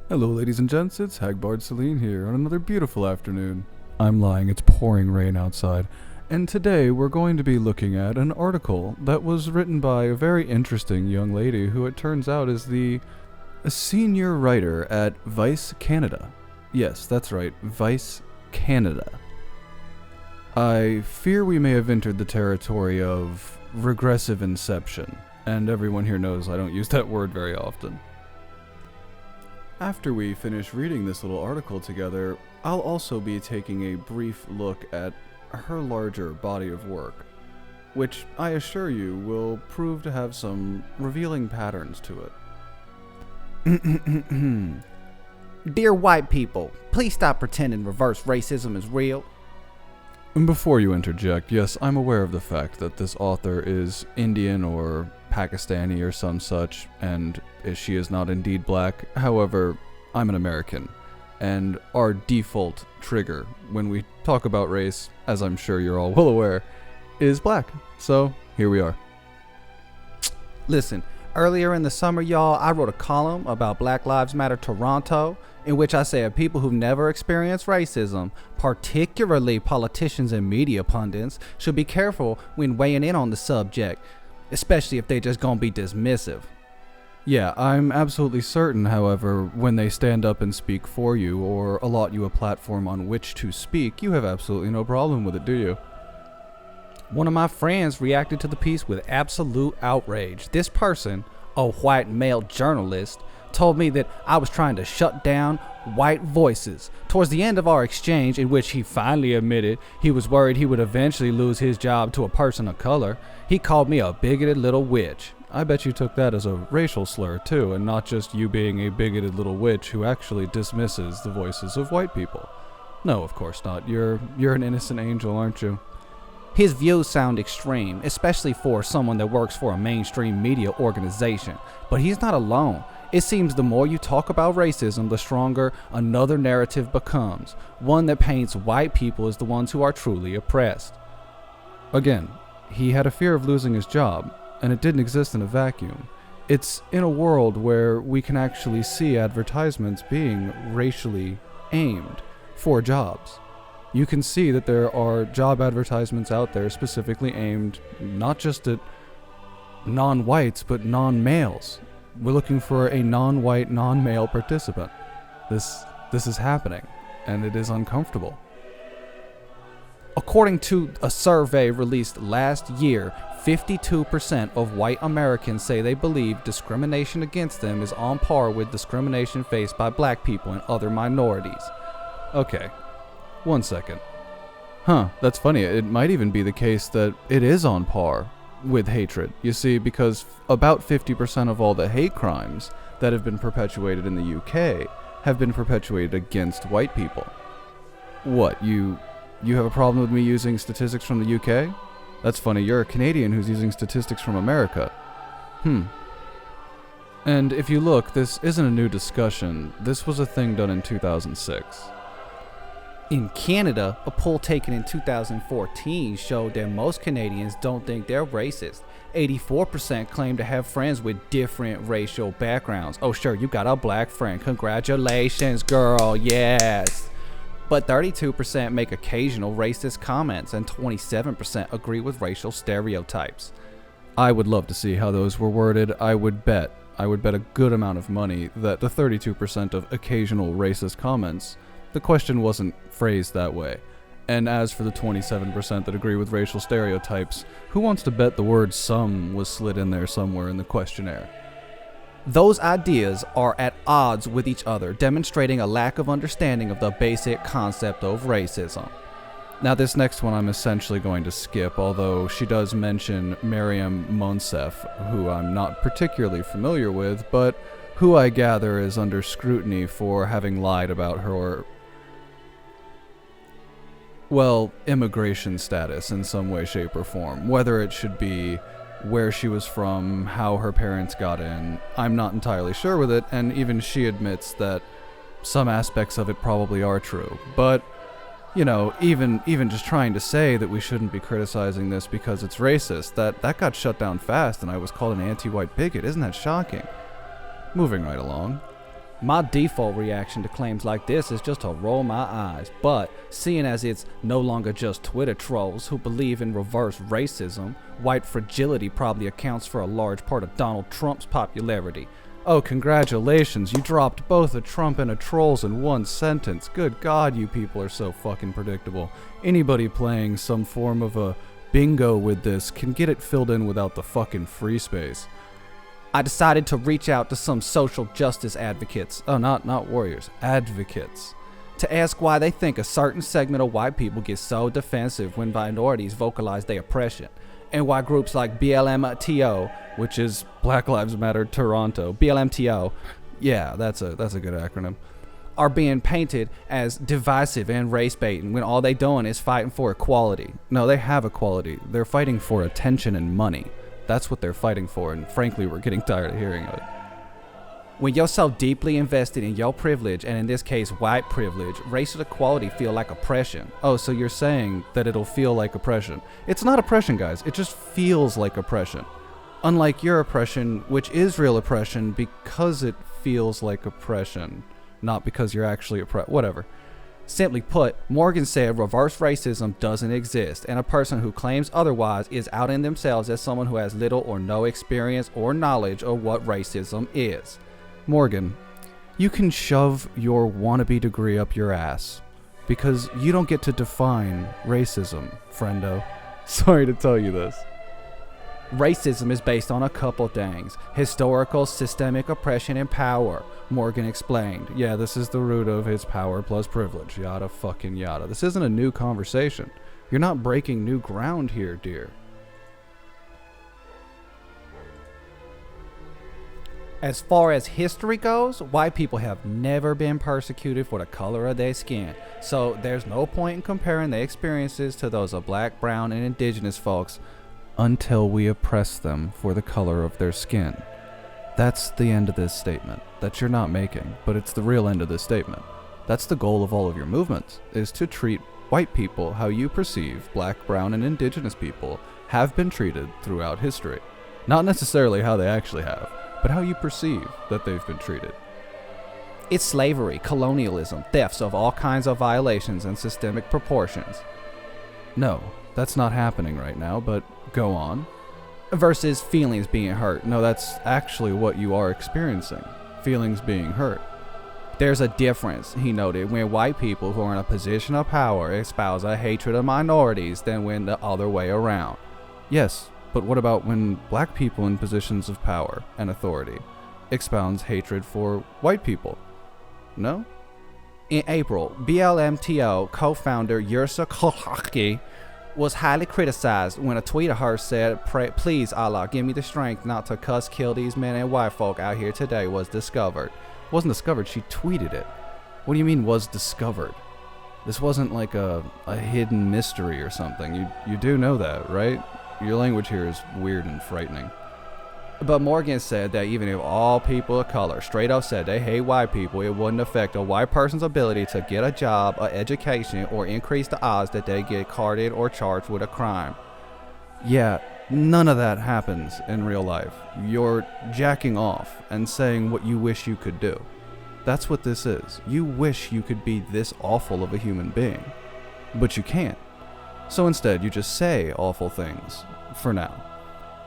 Hello ladies and gents, it's Hagbard Celine here on another beautiful afternoon. I'm lying, it's pouring rain outside. And today we're going to be looking at an article that was written by a very interesting young lady who it turns out is a senior writer at Vice Canada. Yes, that's right, Vice Canada. I fear we may have entered the territory of regressive inception, and everyone here knows I don't use that word very often. After we finish reading this little article together, I'll also be taking a brief look at her larger body of work, which I assure you will prove to have some revealing patterns to it. Dear white people, please stop pretending reverse racism is real. Before you interject, yes, I'm aware of the fact that this author is Indian or Pakistani or some such, and she is not indeed black. However, I'm an American, and our default trigger when we talk about race, as I'm sure you're all well aware, is black. So, here we are. Listen, earlier in the summer, y'all, I wrote a column about Black Lives Matter Toronto, in which I said people who've never experienced racism, particularly politicians and media pundits, should be careful when weighing in on the subject, especially if they just gonna be dismissive. Yeah, I'm absolutely certain, however, when they stand up and speak for you or allot you a platform on which to speak, you have absolutely no problem with it, do you? One of my friends reacted to the piece with absolute outrage. This person, a white male journalist, told me that I was trying to shut down white voices. Towards the end of our exchange, in which he finally admitted he was worried he would eventually lose his job to a person of color, he called me a bigoted little witch. I bet you took that as a racial slur too, and not just you being a bigoted little witch who actually dismisses the voices of white people. No, of course not. You're an innocent angel, aren't you? His views sound extreme, especially for someone that works for a mainstream media organization. But he's not alone. It seems the more you talk about racism, the stronger another narrative becomes, one that paints white people as the ones who are truly oppressed. Again, he had a fear of losing his job, and it didn't exist in a vacuum. It's in a world where we can actually see advertisements being racially aimed for jobs. You can see that there are job advertisements out there specifically aimed not just at non-whites, but non-males. We're looking for a non-white, non-male participant. This is happening, and it is uncomfortable. According to a survey released last year, 52% of white Americans say they believe discrimination against them is on par with discrimination faced by black people and other minorities. Okay, 1 second. That's funny. It might even be the case that it is on par with hatred. You see, because about 50% of all the hate crimes that have been perpetuated in the UK have been perpetuated against white people. What, you have a problem with me using statistics from the UK? That's funny, you're a Canadian who's using statistics from America. And if you look, this isn't a new discussion. This was a thing done in 2006. In Canada, a poll taken in 2014 showed that most Canadians don't think they're racist. 84% claim to have friends with different racial backgrounds. Oh sure, you got a black friend. Congratulations, girl, yes. But 32% make occasional racist comments and 27% agree with racial stereotypes. I would love to see how those were worded. I would bet a good amount of money that the 32% of occasional racist comments, the question wasn't phrased that way. And as for the 27% that agree with racial stereotypes, who wants to bet the word some was slid in there somewhere in the questionnaire? Those ideas are at odds with each other, demonstrating a lack of understanding of the basic concept of racism. Now this next one I'm essentially going to skip, although she does mention Miriam Monsef, who I'm not particularly familiar with, but who I gather is under scrutiny for having lied about her, immigration status in some way, shape, or form. Whether it should be where she was from, how her parents got in, I'm not entirely sure with it, and even she admits that some aspects of it probably are true. But, you know, even just trying to say that we shouldn't be criticizing this because it's racist, that got shut down fast and I was called an anti-white bigot. Isn't that shocking? Moving right along. My default reaction to claims like this is just to roll my eyes, but seeing as it's no longer just Twitter trolls who believe in reverse racism, white fragility probably accounts for a large part of Donald Trump's popularity. Oh, congratulations, you dropped both a Trump and a trolls in one sentence. Good God, you people are so fucking predictable. Anybody playing some form of a bingo with this can get it filled in without the fucking free space. I decided to reach out to some social justice advocates, not warriors, advocates, to ask why they think a certain segment of white people get so defensive when minorities vocalize their oppression, and why groups like BLMTO, which is Black Lives Matter Toronto, BLMTO, yeah, that's a good acronym, are being painted as divisive and race baiting when all they doing is fighting for equality. No, they have equality. They're fighting for attention and money. That's what they're fighting for, and frankly, we're getting tired of hearing of it. When you're so deeply invested in your privilege, and in this case white privilege, racial equality feel like oppression. Oh, so you're saying that it'll feel like oppression. It's not oppression, guys. It just feels like oppression. Unlike your oppression, which is real oppression because it feels like oppression, not because you're actually oppressed. Whatever. Simply put, Morgan said reverse racism doesn't exist, and a person who claims otherwise is outing themselves as someone who has little or no experience or knowledge of what racism is. Morgan, you can shove your wannabe degree up your ass, because you don't get to define racism, friendo. Sorry to tell you this. Racism is based on a couple things: historical, systemic oppression, and power, Morgan explained. Yeah, this is the root of its power plus privilege, yada fucking yada. This isn't a new conversation. You're not breaking new ground here, dear. As far as history goes, white people have never been persecuted for the color of their skin, so there's no point in comparing their experiences to those of black, brown, and indigenous folks until we oppress them for the color of their skin. That's the end of this statement, that you're not making, but it's the real end of this statement. That's the goal of all of your movements, is to treat white people how you perceive black, brown, and indigenous people have been treated throughout history. Not necessarily how they actually have, but how you perceive that they've been treated. It's slavery, colonialism, thefts of all kinds of violations and systemic proportions. No, that's not happening right now, but go on. Versus feelings being hurt. No, that's actually what you are experiencing. Feelings being hurt. There's a difference, he noted, when white people who are in a position of power espouse a hatred of minorities than when the other way around. Yes, but what about when black people in positions of power and authority expounds hatred for white people? No? In April, BLMTO co-founder Yursa Kohaki was highly criticized when a tweet of hers said, "Please Allah, give me the strength not to cuss, kill these men and white folk out here today," was discovered. It wasn't discovered, she tweeted it. What do you mean was discovered? This wasn't like a hidden mystery or something. You do know that, right? Your language here is weird and frightening. But Morgan said that even if all people of color straight up said they hate white people, it wouldn't affect a white person's ability to get a job, an education, or increase the odds that they get carded or charged with a crime. Yeah, none of that happens in real life. You're jacking off and saying what you wish you could do. That's what this is. You wish you could be this awful of a human being, but you can't. So instead, you just say awful things, for now.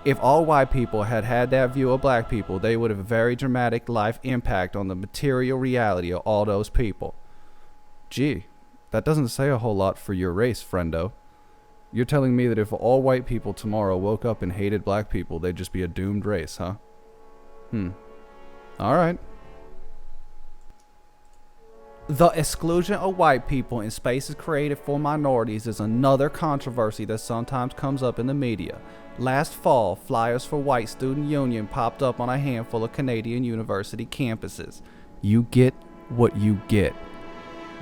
If all white people had had that view of black people, they would have a very dramatic life impact on the material reality of all those people. Gee, that doesn't say a whole lot for your race, friendo. You're telling me that if all white people tomorrow woke up and hated black people, they'd just be a doomed race, huh? Alright. The exclusion of white people in spaces created for minorities is another controversy that sometimes comes up in the media. Last fall, flyers for White Student Union popped up on a handful of Canadian university campuses. You get what you get.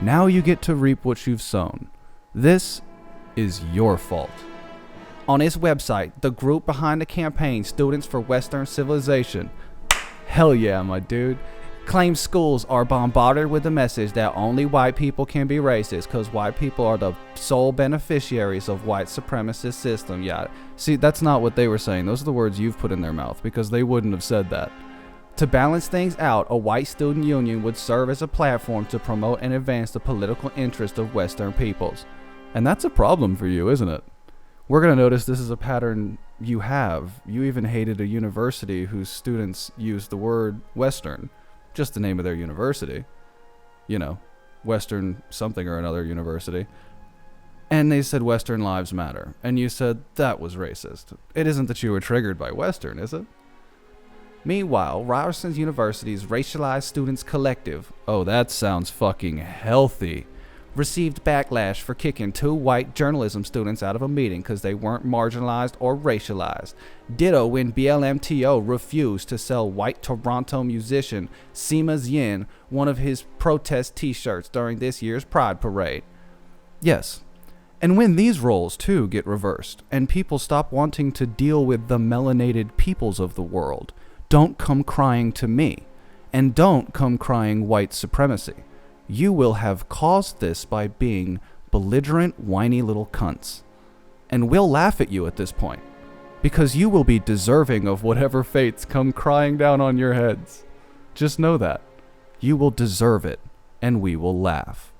Now you get to reap what you've sown. This is your fault. On its website, the group behind the campaign, Students for Western Civilization, hell yeah, my dude, claims schools are bombarded with the message that only white people can be racist because white people are the sole beneficiaries of white supremacist system. Yeah. See, that's not what they were saying. Those are the words you've put in their mouth because they wouldn't have said that. To balance things out, a white student union would serve as a platform to promote and advance the political interests of Western peoples. And that's a problem for you, isn't it? We're going to notice this is a pattern you have. You even hated a university whose students used the word Western, just the name of their university. You know, Western something or another university. And they said Western lives matter. And you said that was racist. It isn't that you were triggered by Western, is it? Meanwhile, Ryerson University's Racialized Students Collective, oh, that sounds fucking healthy, received backlash for kicking 2 white journalism students out of a meeting because they weren't marginalized or racialized. Ditto when BLMTO refused to sell white Toronto musician Sima Yin one of his protest t-shirts during this year's Pride Parade. Yes, and when these roles too get reversed and people stop wanting to deal with the melanated peoples of the world, don't come crying to me, and don't come crying white supremacy. You will have caused this by being belligerent, whiny little cunts. And we'll laugh at you at this point, because you will be deserving of whatever fates come crying down on your heads. Just know that. You will deserve it, and we will laugh.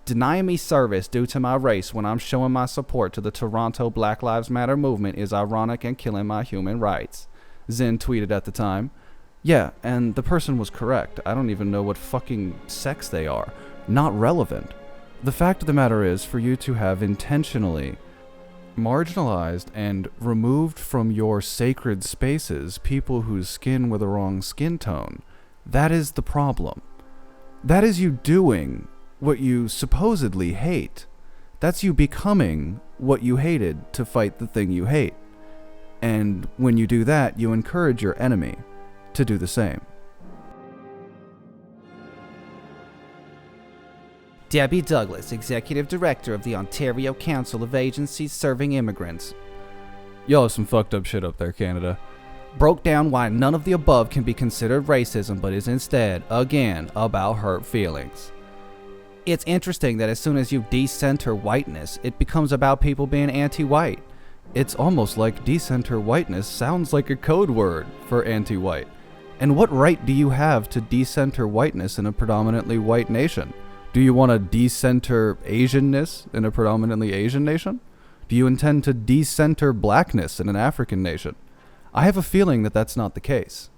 Denying me service due to my race when I'm showing my support to the Toronto Black Lives Matter movement is ironic and killing my human rights, Zinn tweeted at the time. Yeah, and the person was correct. I don't even know what fucking sex they are. Not relevant. The fact of the matter is, for you to have intentionally marginalized and removed from your sacred spaces people whose skin were the wrong skin tone, that is the problem. That is you doing what you supposedly hate. That's you becoming what you hated to fight the thing you hate. And when you do that, you encourage your enemy to do the same. Debbie Douglas, Executive Director of the Ontario Council of Agencies Serving Immigrants, Y'all have some fucked up shit up there, Canada. broke down why none of the above can be considered racism but is instead, again, about hurt feelings. It's interesting that as soon as you decenter whiteness, it becomes about people being anti-white. It's almost like decenter whiteness sounds like a code word for anti-white. And what right do you have to decenter whiteness in a predominantly white nation? Do you want to decenter Asianness in a predominantly Asian nation? Do you intend to decenter blackness in an African nation? I have a feeling that that's not the case.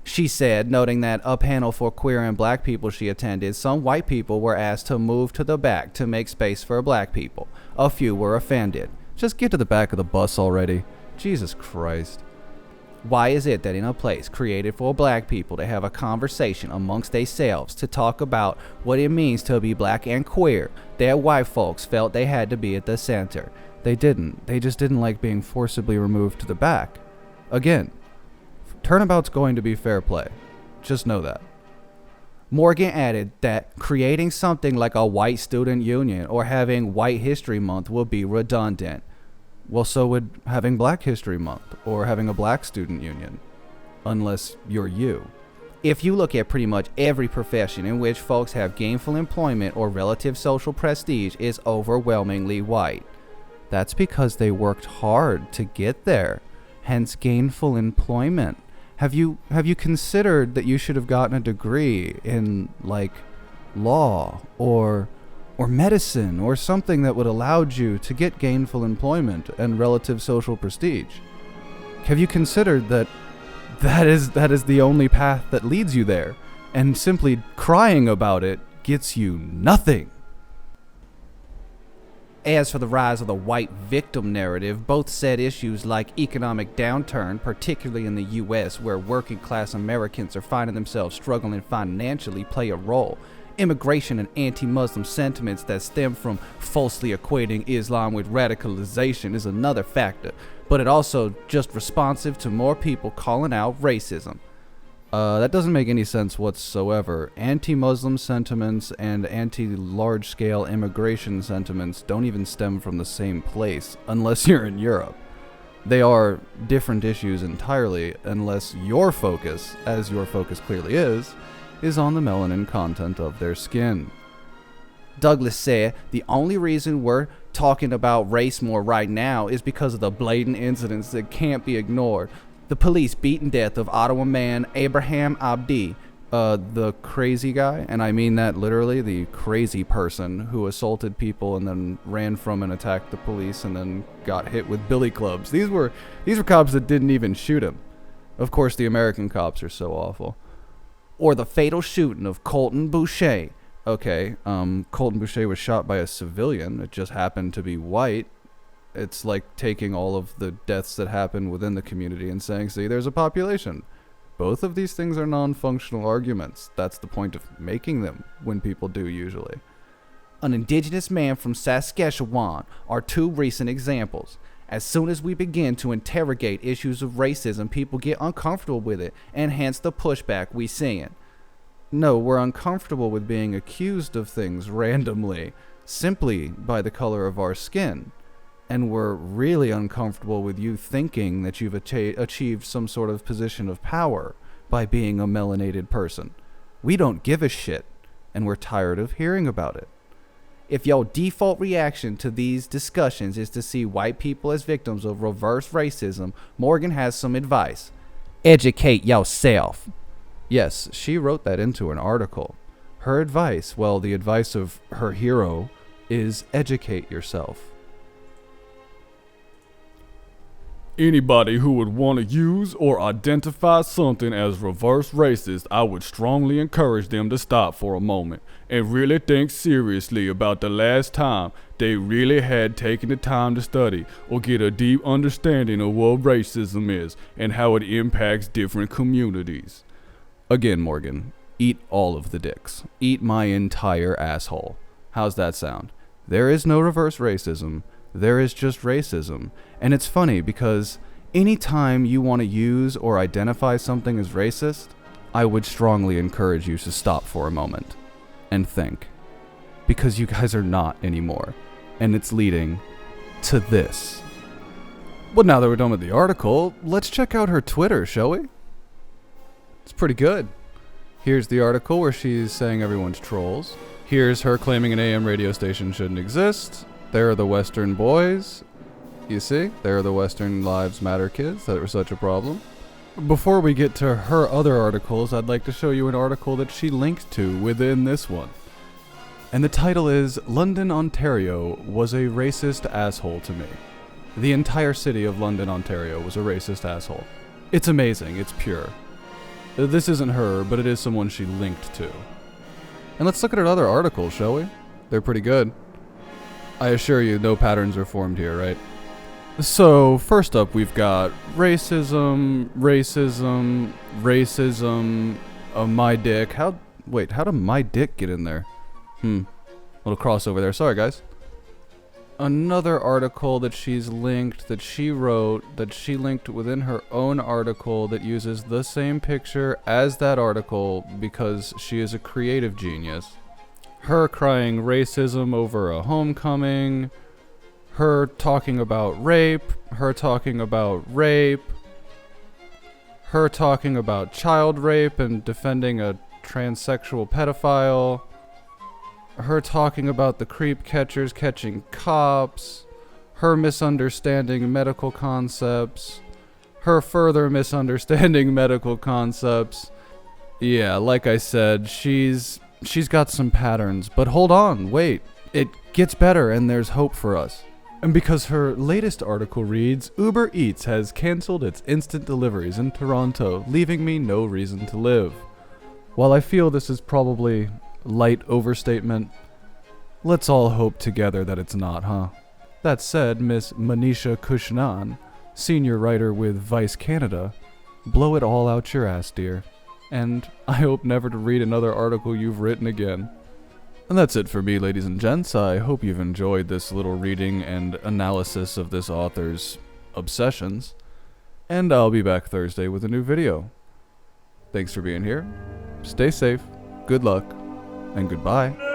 She said, noting that a panel for queer and black people she attended, some white people were asked to move to the back to make space for black people. A few were offended. Just get to the back of the bus already. Jesus Christ. Why is it that in a place created for black people to have a conversation amongst themselves to talk about what it means to be black and queer, their white folks felt they had to be at the center? They didn't. They just didn't like being forcibly removed to the back. Again, turnabout's going to be fair play. Just know that. Morgan added that creating something like a white student union or having White History Month would be redundant. Well, so would having Black History Month or having a black student union. Unless you're you. If you look at pretty much every profession in which folks have gainful employment or relative social prestige, it's overwhelmingly white. That's because they worked hard to get there, hence gainful employment. Have you considered that you should have gotten a degree in, like, law or medicine or something that would allowed you to get gainful employment and relative social prestige? Have you considered that is the only path that leads you there, and simply crying about it gets you nothing? As for the rise of the white victim narrative, both said issues like economic downturn, particularly in the U.S., where working class Americans are finding themselves struggling financially, play a role. Immigration and anti-Muslim sentiments that stem from falsely equating Islam with radicalization is another factor, but it also just responsive to more people calling out racism. That doesn't make any sense whatsoever. Anti-Muslim sentiments and anti-large-scale immigration sentiments don't even stem from the same place, unless you're in Europe. They are different issues entirely, unless your focus, as your focus clearly is on the melanin content of their skin. Douglas said, the only reason we're talking about race more right now is because of the blatant incidents that can't be ignored. The police beaten death of Ottawa man Abraham Abdi, the crazy guy, and I mean that literally, the crazy person who assaulted people and then ran from and attacked the police and then got hit with billy clubs. These were cops that didn't even shoot him. Of course, the American cops are so awful. Or the fatal shooting of Colton Boucher. Okay, Colton Boucher was shot by a civilian. It just happened to be white. It's like taking all of the deaths that happen within the community and saying, see, there's a population. Both of these things are non-functional arguments. That's the point of making them, when people do usually. An indigenous man from Saskatchewan are two recent examples. As soon as we begin to interrogate issues of racism, people get uncomfortable with it, and hence the pushback we seeing. No, we're uncomfortable with being accused of things randomly, simply by the color of our skin. And we're really uncomfortable with you thinking that you've achieved some sort of position of power by being a melanated person. We don't give a shit, and we're tired of hearing about it. If your default reaction to these discussions is to see white people as victims of reverse racism, Morgan has some advice. Educate yourself. Yes, she wrote that into an article. Her advice, well, the advice of her hero, is educate yourself. Anybody who would want to use or identify something as reverse racist, I would strongly encourage them to stop for a moment and really think seriously about the last time they really had taken the time to study or get a deep understanding of what racism is and how it impacts different communities. Again, Morgan, eat all of the dicks. Eat my entire asshole. How's that sound? There is no reverse racism. There is just racism. And it's funny because anytime you want to use or identify something as racist, I would strongly encourage you to stop for a moment and think. Because you guys are not anymore. And it's leading to this. Well, now that we're done with the article, let's check out her Twitter, shall we? It's pretty good. Here's the article where she's saying everyone's trolls. Here's her claiming an AM radio station shouldn't exist. There are the Western boys. You see? There are the Western Lives Matter kids that were such a problem. Before we get to her other articles, I'd like to show you an article that she linked to within this one. And the title is, London, Ontario was a racist asshole to me. The entire city of London, Ontario was a racist asshole. It's amazing. It's pure. This isn't her, but it is someone she linked to. And let's look at her other articles, shall we? They're pretty good. I assure you, no patterns are formed here, right? So, first up, we've got racism, my dick. How did my dick get in there? Little crossover there. Sorry, guys. Another article that she's linked, that she wrote, that she linked within her own article that uses the same picture as that article because she is a creative genius. Her crying racism over a homecoming, her talking about rape, her talking about child rape and defending a transsexual pedophile, her talking about the creep catchers catching cops, her misunderstanding medical concepts, her further misunderstanding medical concepts. Yeah, like I said, she's got some patterns, but hold on, wait. It gets better and there's hope for us. And because her latest article reads, Uber Eats has cancelled its instant deliveries in Toronto, leaving me no reason to live. While I feel this is probably light overstatement, let's all hope together that it's not, huh? That said, Miss Manisha Kushnan, senior writer with Vice Canada, blow it all out your ass, dear. And I hope never to read another article you've written again. And that's it for me, ladies and gents. I hope you've enjoyed this little reading and analysis of this author's obsessions. And I'll be back Thursday with a new video. Thanks for being here. Stay safe, good luck, and goodbye.